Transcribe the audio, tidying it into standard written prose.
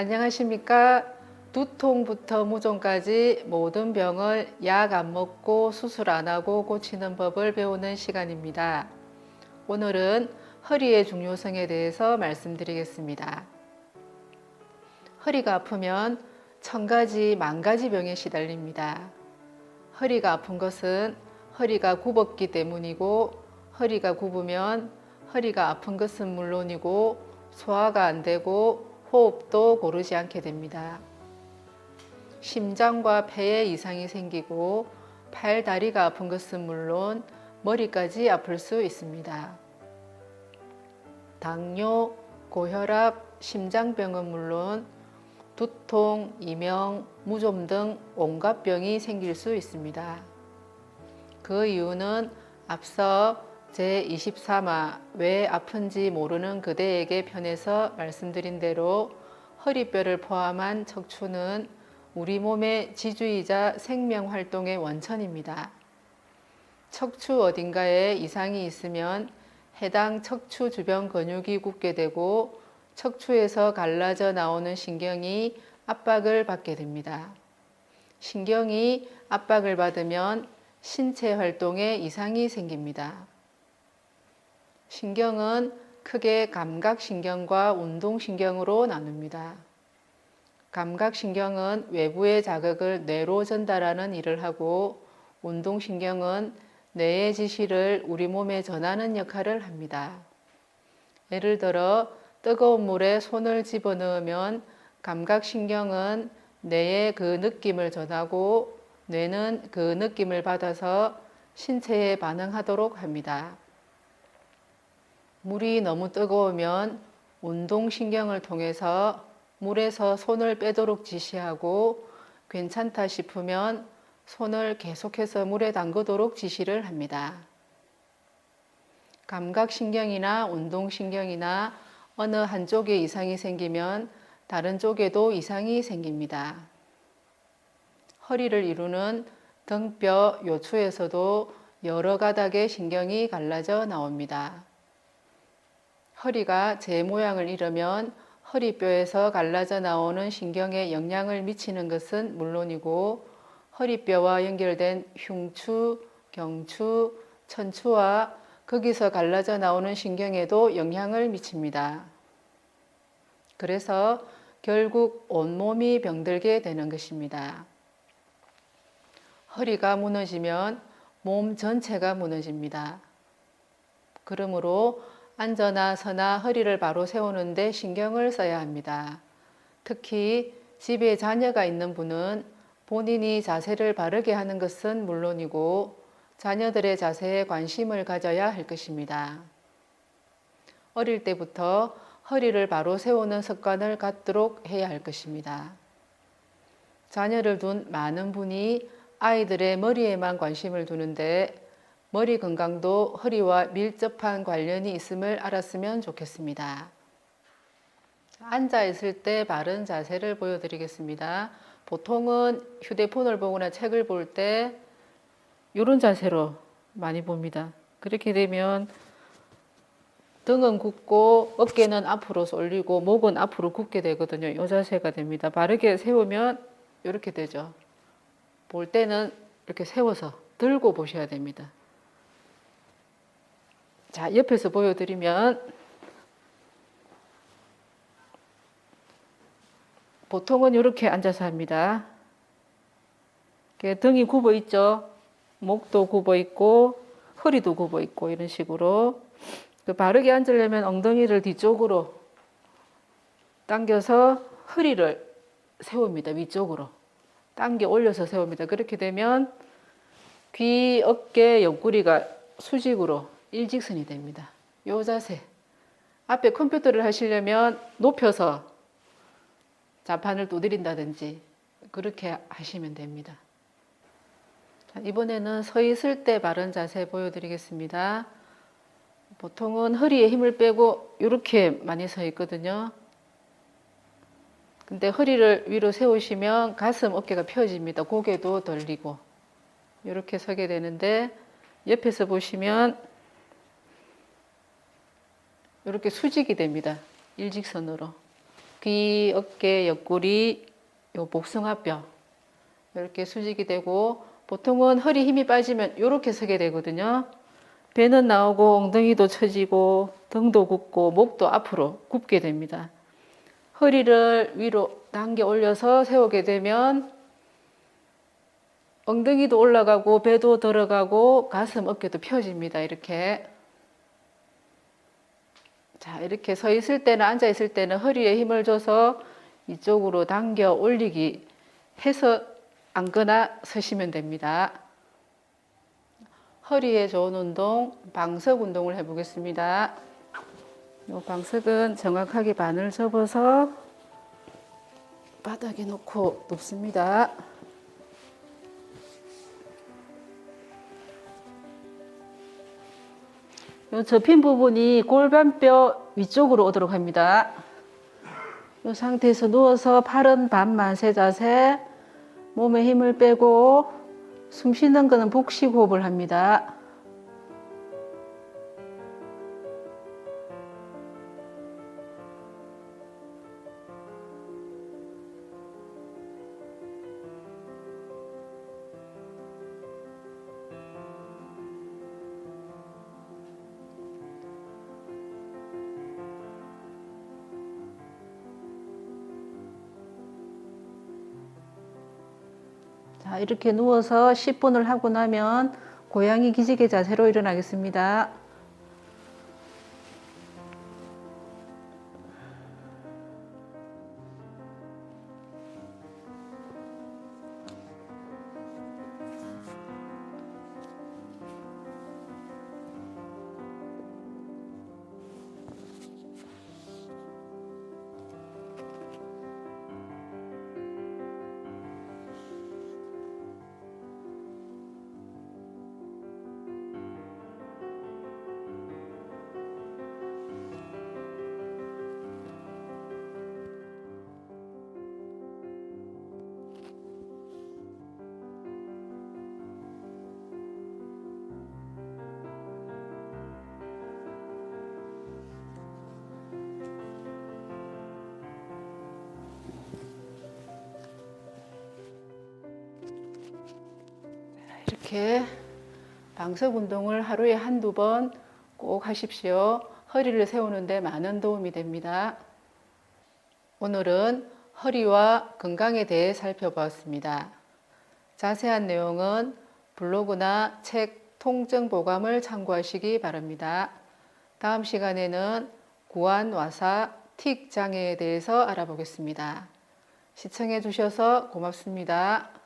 안녕하십니까? 두통부터 무좀까지 모든 병을 약 안 먹고 수술 안 하고 고치는 법을 배우는 시간입니다. 오늘은 허리의 중요성에 대해서 말씀드리겠습니다. 허리가 아프면 천가지 만가지 병에 시달립니다. 허리가 아픈 것은 허리가 굽었기 때문이고, 허리가 굽으면 허리가 아픈 것은 물론이고 소화가 안 되고 호흡도 고르지 않게 됩니다. 심장과 폐에 이상이 생기고 팔, 다리가 아픈 것은 물론 머리까지 아플 수 있습니다. 당뇨, 고혈압, 심장병은 물론 두통, 이명, 무좀 등 온갖 병이 생길 수 있습니다. 그 이유는 앞서 제23화 왜 아픈지 모르는 그대에게 편에서 말씀드린 대로 허리뼈를 포함한 척추는 우리 몸의 지주이자 생명활동의 원천입니다. 척추 어딘가에 이상이 있으면 해당 척추 주변 근육이 굳게 되고 척추에서 갈라져 나오는 신경이 압박을 받게 됩니다. 신경이 압박을 받으면 신체 활동에 이상이 생깁니다. 신경은 크게 감각신경과 운동신경으로 나눕니다. 감각신경은 외부의 자극을 뇌로 전달하는 일을 하고, 운동신경은 뇌의 지시를 우리 몸에 전하는 역할을 합니다. 예를 들어 뜨거운 물에 손을 집어넣으면 감각신경은 뇌에 그 느낌을 전하고 뇌는 그 느낌을 받아서 신체에 반응하도록 합니다. 물이 너무 뜨거우면 운동신경을 통해서 물에서 손을 빼도록 지시하고, 괜찮다 싶으면 손을 계속해서 물에 담그도록 지시를 합니다. 감각신경이나 운동신경이나 어느 한쪽에 이상이 생기면 다른 쪽에도 이상이 생깁니다. 허리를 이루는 등뼈, 요추에서도 여러 가닥의 신경이 갈라져 나옵니다. 허리가 제 모양을 잃으면 허리뼈에서 갈라져 나오는 신경에 영향을 미치는 것은 물론이고, 허리뼈와 연결된 흉추, 경추, 천추와 거기서 갈라져 나오는 신경에도 영향을 미칩니다. 그래서 결국 온몸이 병들게 되는 것입니다. 허리가 무너지면 몸 전체가 무너집니다. 그러므로 앉거나 서나 허리를 바로 세우는데 신경을 써야 합니다. 특히 집에 자녀가 있는 분은 본인이 자세를 바르게 하는 것은 물론이고 자녀들의 자세에 관심을 가져야 할 것입니다. 어릴 때부터 허리를 바로 세우는 습관을 갖도록 해야 할 것입니다. 자녀를 둔 많은 분이 아이들의 머리에만 관심을 두는데 머리 건강도 허리와 밀접한 관련이 있음을 알았으면 좋겠습니다. 앉아 있을 때 바른 자세를 보여드리겠습니다. 보통은 휴대폰을 보거나 책을 볼 때 이런 자세로 많이 봅니다. 그렇게 되면 등은 굽고 어깨는 앞으로 쏠리고 목은 앞으로 굽게 되거든요. 이 자세가 됩니다. 바르게 세우면 이렇게 되죠. 볼 때는 이렇게 세워서 들고 보셔야 됩니다. 자, 옆에서 보여드리면 보통은 이렇게 앉아서 합니다. 등이 굽어 있죠. 목도 굽어 있고 허리도 굽어 있고 이런 식으로 바르게 앉으려면 엉덩이를 뒤쪽으로 당겨서 허리를 세웁니다. 위쪽으로 당겨 올려서 세웁니다. 그렇게 되면 귀, 어깨, 옆구리가 수직으로 일직선이 됩니다. 이 자세. 앞에 컴퓨터를 하시려면 높여서 자판을 두드린다든지 그렇게 하시면 됩니다. 이번에는 서 있을 때 바른 자세 보여드리겠습니다. 보통은 허리에 힘을 빼고 이렇게 많이 서 있거든요. 근데 허리를 위로 세우시면 가슴, 어깨가 펴집니다. 고개도 들리고 이렇게 서게 되는데, 옆에서 보시면 이렇게 수직이 됩니다. 일직선으로. 귀, 어깨, 옆구리, 요 복숭아뼈 이렇게 수직이 되고, 보통은 허리 힘이 빠지면 이렇게 서게 되거든요. 배는 나오고 엉덩이도 처지고 등도 굽고 목도 앞으로 굽게 됩니다. 허리를 위로 당겨 올려서 세우게 되면 엉덩이도 올라가고 배도 들어가고 가슴 어깨도 펴집니다. 이렇게. 자, 이렇게 서 있을 때는, 앉아 있을 때는 허리에 힘을 줘서 이쪽으로 당겨 올리기 해서 앉거나 서시면 됩니다. 허리에 좋은 운동, 방석 운동을 해보겠습니다. 이 방석은 정확하게 반을 접어서 바닥에 놓고 눕습니다. 이 접힌 부분이 골반뼈 위쪽으로 오도록 합니다. 이 상태에서 누워서 팔은 반만세 자세, 몸에 힘을 빼고 숨 쉬는 것은 복식 호흡을 합니다. 자, 이렇게 누워서 10분을 하고 나면 고양이 기지개 자세로 일어나겠습니다. 이렇게 방석 운동을 하루에 한두 번 꼭 하십시오. 허리를 세우는데 많은 도움이 됩니다. 오늘은 허리와 건강에 대해 살펴보았습니다. 자세한 내용은 블로그나 책 통증보감을 참고하시기 바랍니다. 다음 시간에는 구안 와사 틱 장애에 대해서 알아보겠습니다. 시청해 주셔서 고맙습니다.